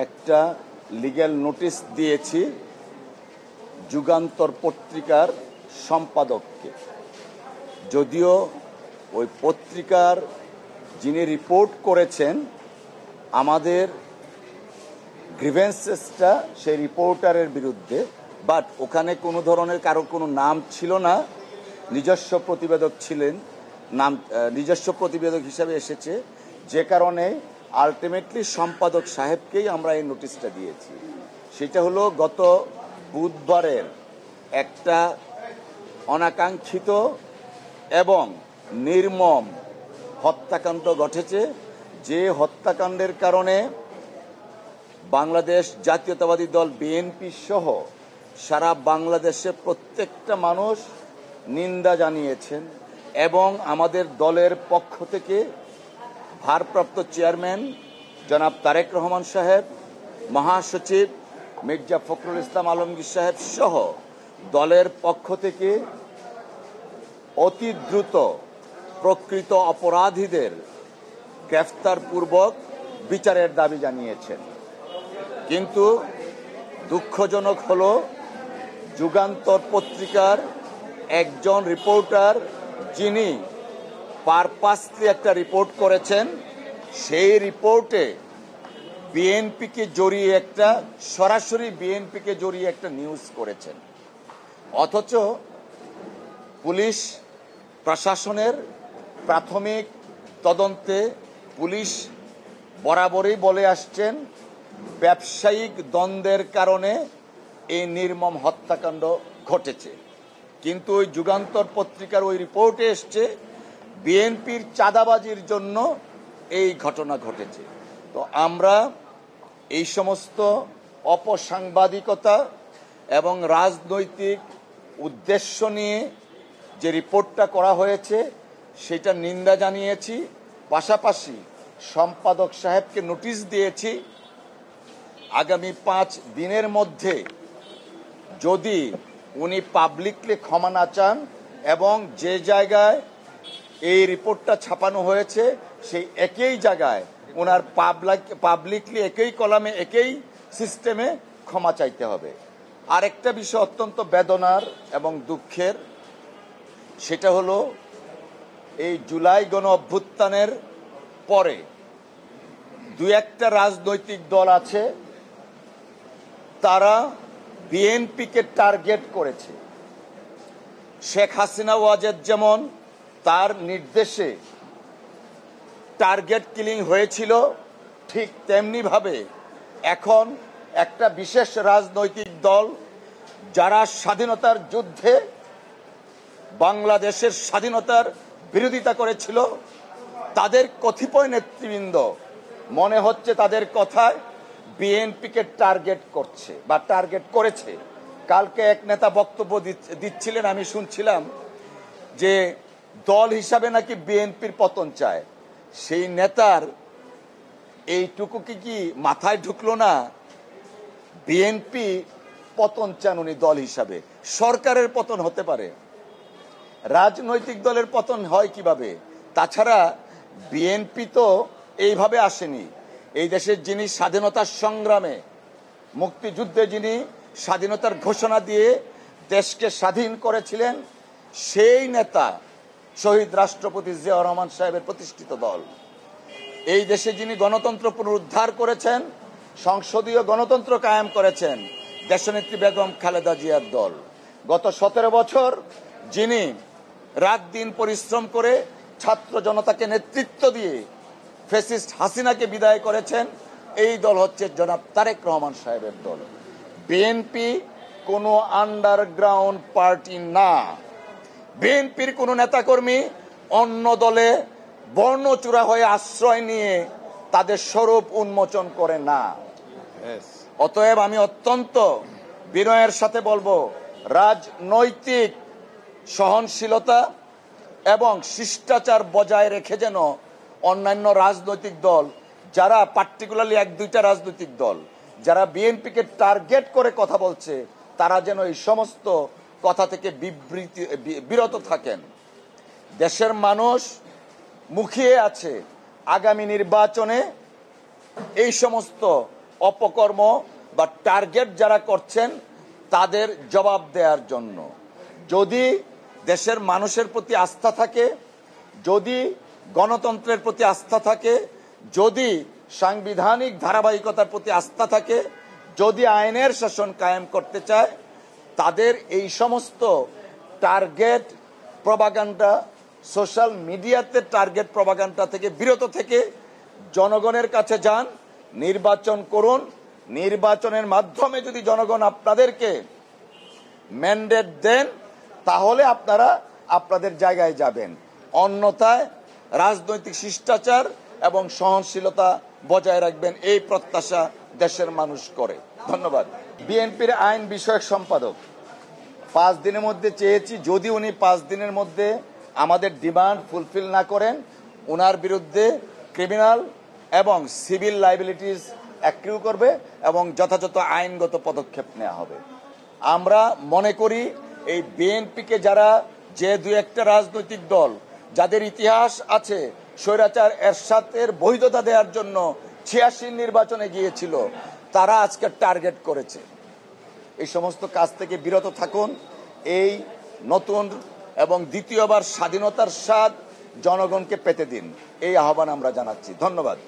একটা legal notice দিয়েছি যুগান্তর পত্রিকার সম্পাদককে। যদিও ওই পত্রিকার যিনি রিপোর্ট করেছেন আমাদের গ্রিভেন্সেসটা সেই রিপোর্টারের বিরুদ্ধে, বাট ওখানে কোনো ধরনের কারো কোনো নাম ছিল না, নিজস্ব প্রতিবেদক ছিলেন, নাম নিজস্ব প্রতিবেদক হিসাবে এসেছে, যে কারণে আলটিমেটলি সম্পাদক সাহেবকেই আমরা এই নোটিশটা দিয়েছি। সেটা হলো গত বুধবারের একটা অনাকাঙ্ক্ষিত এবং নির্মম হত্যাকাণ্ড ঘটেছে, যে হত্যাকাণ্ডের কারণে বাংলাদেশ জাতীয়তাবাদী দল বিএনপি সহ সারা বাংলাদেশে প্রত্যেকটা মানুষ নিন্দা জানিয়েছেন এবং আমাদের দলের পক্ষ থেকে ভারপ্রাপ্ত চেয়ারম্যান জনাব তারেক রহমান সাহেব, মহাসচিব মির্জা ফখরুল ইসলাম আলমগীর সাহেব সহ দলের পক্ষ থেকে অতি দ্রুত প্রকৃত অপরাধীদের গ্রেফতারপূর্বক বিচারের দাবি জানিয়েছেন। কিন্তু দুঃখজনক হলো যুগান্তর পত্রিকার একজন রিপোর্টার যিনি পারপাসলি একটা রিপোর্ট করেছেন, সেই রিপোর্টে বিএনপিকে জড়িয়ে একটা সরাসরি বিএনপিকে জড়িয়ে একটা নিউজ করেছেন। অথচ পুলিশ প্রশাসনের প্রাথমিক তদন্তে পুলিশ বরাবরই বলে আসছেন ব্যবসায়িক দ্বন্দ্বের কারণে এই নির্মম হত্যাকাণ্ড ঘটেছে। কিন্তু ওই যুগান্তর পত্রিকার ওই রিপোর্টে এসছে বিএনপির চাঁদাবাজির জন্য এই ঘটনা ঘটেছে। তো আমরা এই সমস্ত অপসাংবাদিকতা এবং রাজনৈতিক উদ্দেশ্য নিয়ে যে রিপোর্টটা করা হয়েছে সেটা নিন্দা জানিয়েছি। পাশাপাশি সম্পাদক সাহেবকে নোটিশ দিয়েছি আগামী 5 দিনের মধ্যে যদি উনি পাবলিকলি ক্ষমা না চান এবং যে জায়গায় এই রিপোর্টটা ছাপানো হয়েছে সেই একই জায়গায় ওনার পাবলিকলি একই কলামে একই সিস্টেমে ক্ষমা চাইতে হবে। আরেকটা বিষয় অত্যন্ত বেদনার এবং দুঃখের, সেটা হলো এই জুলাই গণ অভ্যুত্থানের পরে 2-1টা রাজনৈতিক দল আছে তারা বিএনপিকে টার্গেট করেছে। শেখ হাসিনা ওয়াজেদ যেমন তার নির্দেশে টার্গেট কিলিং হয়েছিল, ঠিক তেমনি ভাবে এখন একটা বিশেষ রাজনৈতিক দল যারা স্বাধীনতার যুদ্ধে বাংলাদেশের স্বাধীনতার বিরোধিতা করেছিল, তাদের কতিপয় নেতৃবৃন্দ মনে হচ্ছে তাদের কথায় বিএনপিকে টার্গেট করছে বা টার্গেট করেছে। কালকে এক নেতা বক্তব্য দিচ্ছিলেন, আমি শুনছিলাম যে দল হিসাবে নাকি বিএনপির পতন চায়। সেই নেতার এইটুকু কি মাথায় ঢুকলো না? বিএনপি পতন চান উনি দল হিসাবে, সরকারের পতন হতে পারে, রাজনৈতিক দলের পতন হয় কিভাবে? তাছাড়া বিএনপি তো এইভাবে আসেনি। এই দেশের যিনি স্বাধীনতার সংগ্রামে মুক্তিযুদ্ধে যিনি স্বাধীনতার ঘোষণা দিয়ে দেশকে স্বাধীন করেছিলেন, সেই নেতা শহীদ রাষ্ট্রপতি জিয়াউর রহমান সাহেবের প্রতিষ্ঠিত দল। এই দেশে যিনি গণতন্ত্র পুনরুদ্ধার করেছেন, সংসদীয় গণতন্ত্র কায়েম করেছেন, দেশনেত্রী বেগম খালেদা জিয়ার দল। গত 17 বছর যিনি রাত দিন পরিশ্রম করে ছাত্র জনতাকে নেতৃত্ব দিয়ে ফ্যাসিস্ট হাসিনাকে বিদায় করেছেন, এই দল হচ্ছে জনাব তারেক রহমান সাহেবের দল। বিএনপি কোনো আন্ডারগ্রাউন্ড পার্টি না। বিএনপির কোনো নেতাকর্মী অন্য দলে বর্ণচূড়া হয়ে আশ্রয় নিয়ে তাদের স্বরূপ উন্মোচন করে না। অতএব আমি অত্যন্ত বিনয়ের সাথে বলবো, রাজনৈতিক সহনশীলতা এবং শিষ্টাচার বজায় রেখে যেন অন্যান্য রাজনৈতিক দল, যারা পার্টিকুলারলি 1-2টা রাজনৈতিক দল যারা বিএনপিকে টার্গেট করে কথা বলছে, তারা যেন এই সমস্ত কথা থেকে বিরত থাকেন। দেশের মানুষ মুখিয়ে আছে আগামী নির্বাচনে এই সমস্ত অপকর্ম বা টার্গেট যারা করছেন তাদের জবাব দেওয়ার জন্য। যদি দেশের মানুষের প্রতি আস্থা থাকে, যদি গণতন্ত্রের প্রতি আস্থা থাকে, যদি সাংবিধানিক ধারাবাহিকতার প্রতি আস্থা থাকে, যদি আইনের শাসন কায়েম করতে চায়, তাদের এই সমস্ত টার্গেট প্রপাগান্ডা, সোশ্যাল মিডিয়াতে টার্গেট প্রপাগান্ডা থেকে বিরত থেকে জনগণের কাছে যান, নির্বাচন করুন। নির্বাচনের মাধ্যমে যদি জনগণ আপনাদেরকে ম্যান্ডেট দেন, তাহলে আপনারা আপনাদের জায়গায় যাবেন। অন্যথায় রাজনৈতিক শিষ্টাচার এবং সহনশীলতা বজায় রাখবেন, এই প্রত্যাশা দেশের মানুষ করে। ধন্যবাদ। বিএনপির আইন বিষয়ক সম্পাদক 5 দিনের মধ্যে চেয়েছি, যদি উনি 5 দিনের মধ্যে আমাদের ডিমান্ড ফুলফিল না করেন, ওনার বিরুদ্ধে ক্রিমিনাল এবং সিভিল লাইবিলিটিস অ্যাক্রিউ করবে এবং যথাযথ আইনগত পদক্ষেপ নেওয়া হবে। আমরা মনে করি এই বিএনপিকে যারা, যে দুই একটা রাজনৈতিক দল যাদের ইতিহাস আছে স্বৈরাচার এরশাদের বৈধতা দেওয়ার জন্য 86 নির্বাচনে গিয়েছিল, তারা আজকে টার্গেট করেছে। এই সমস্ত কাজ থেকে বিরত থাকুন। এই নতুন এবং দ্বিতীয়বার স্বাধীনতার স্বাদ জনগণকে পেতে দিন, এই আহ্বান আমরা জানাচ্ছি। ধন্যবাদ।